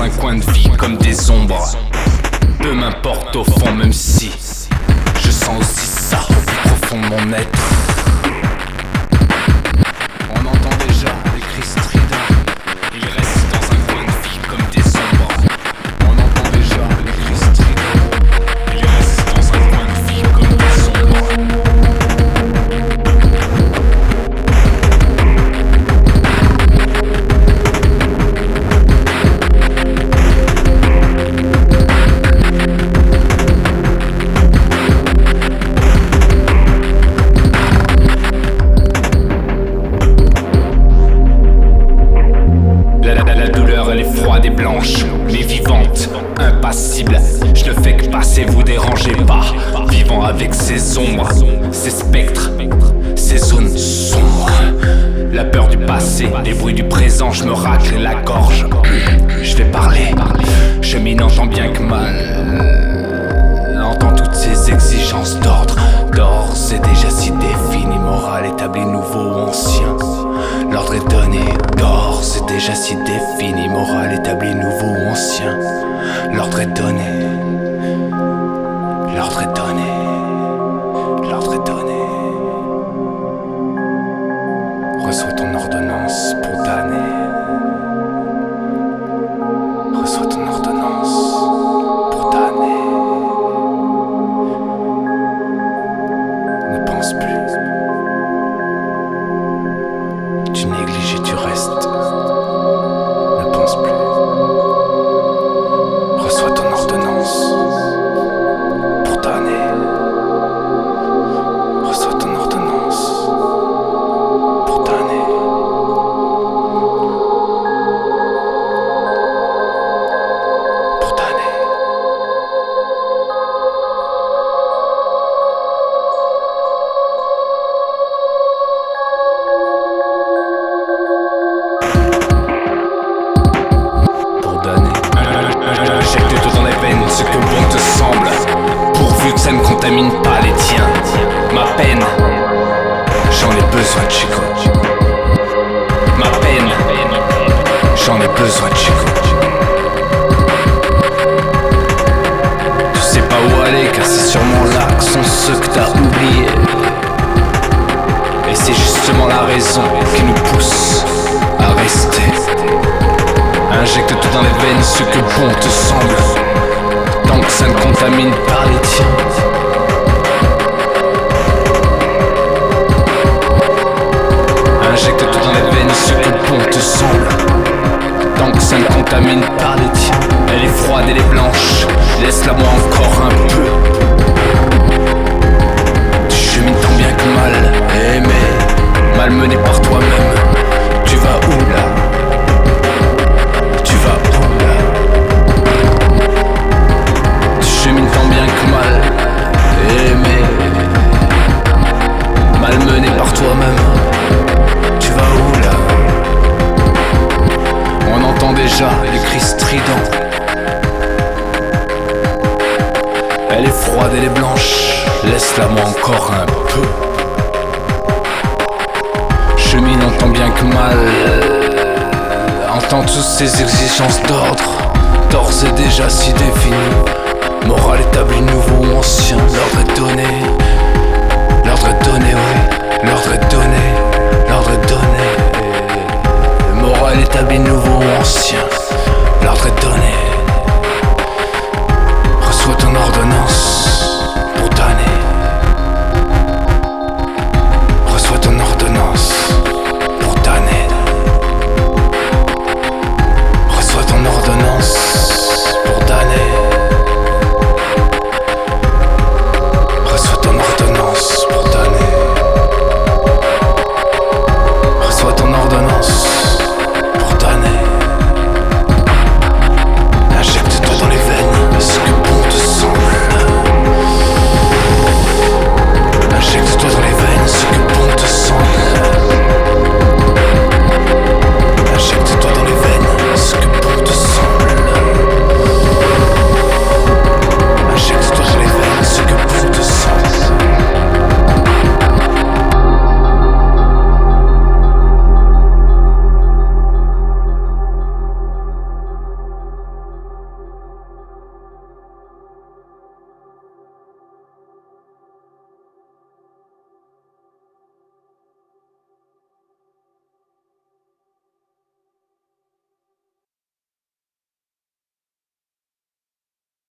un coin de vie comme des ombres. Peu m'importe au fond, même si je sens aussi ça au plus profond de mon être. On entend déjà les cris stridents. Il reste dans un coin de vie comme des ombres. On entend déjà les cris stridents. Il reste dans un coin de vie comme des ombres. La douleur elle est froide et blanche, mais vivante, impassible. Je ne fais que passer, vous dérangez pas. Vivant avec ces ombres, ces spectres, ces zones sombres. La peur du passé, les bruits du présent, je me racle la gorge. Je vais parler, cheminant tant bien que mal. Entends toutes ces exigences d'ordre, d'ores et déjà si défini, moral établi, nouveau ou ancien. L'ordre est donné, d'ores et déjà si défini, moral établi, nouveau ou ancien. L'ordre est donné, l'ordre est donné, l'ordre est donné. Reçois ton ordonnance pour damner. Reçois ton ordonnance pour damner. Ne pense plus. Tu négliges et tu restes. Ne pense plus. Reçois ton ordonnance pour damner. Reçois ton ordonnance pour damner. Pour damner. Injecte tout dans les veines ce que bon te semble, pourvu que ça ne contamine pas les tiens. Ma peine, j'en ai besoin, Chico. Ma peine, j'en ai besoin, Chico. Tu sais pas où aller car c'est sûrement là que sont ceux que t'as oubliés. Et c'est justement la raison qui nous pousse à rester. Injecte tout dans les veines ce que bon te semble, tant que ça ne contamine pas les tiens. Injecte tout dans les veines ce que bon te semble, tant que ça ne contamine pas les tiens. Elle est froide, elle est blanche, laisse-la moi encore un peu. Tu chemines tant bien que mal, aimé, malmené par toi-même. Tu vas où là? Tu chemines tant bien que mal, aimé, malmené par toi-même. Tu vas où là? On entend déjà les cris stridents. Elle est froide, elle est blanche, laisse-la moi encore un peu. Cheminant tant bien que mal, entends toutes ces exigences d'ordre, d'ores et déjà si définies. Moral établi, nouveau ou ancien. L'ordre est donné, l'ordre est donné, oui. L'ordre est donné, l'ordre est donné. Moral établi, nouveau ou ancien.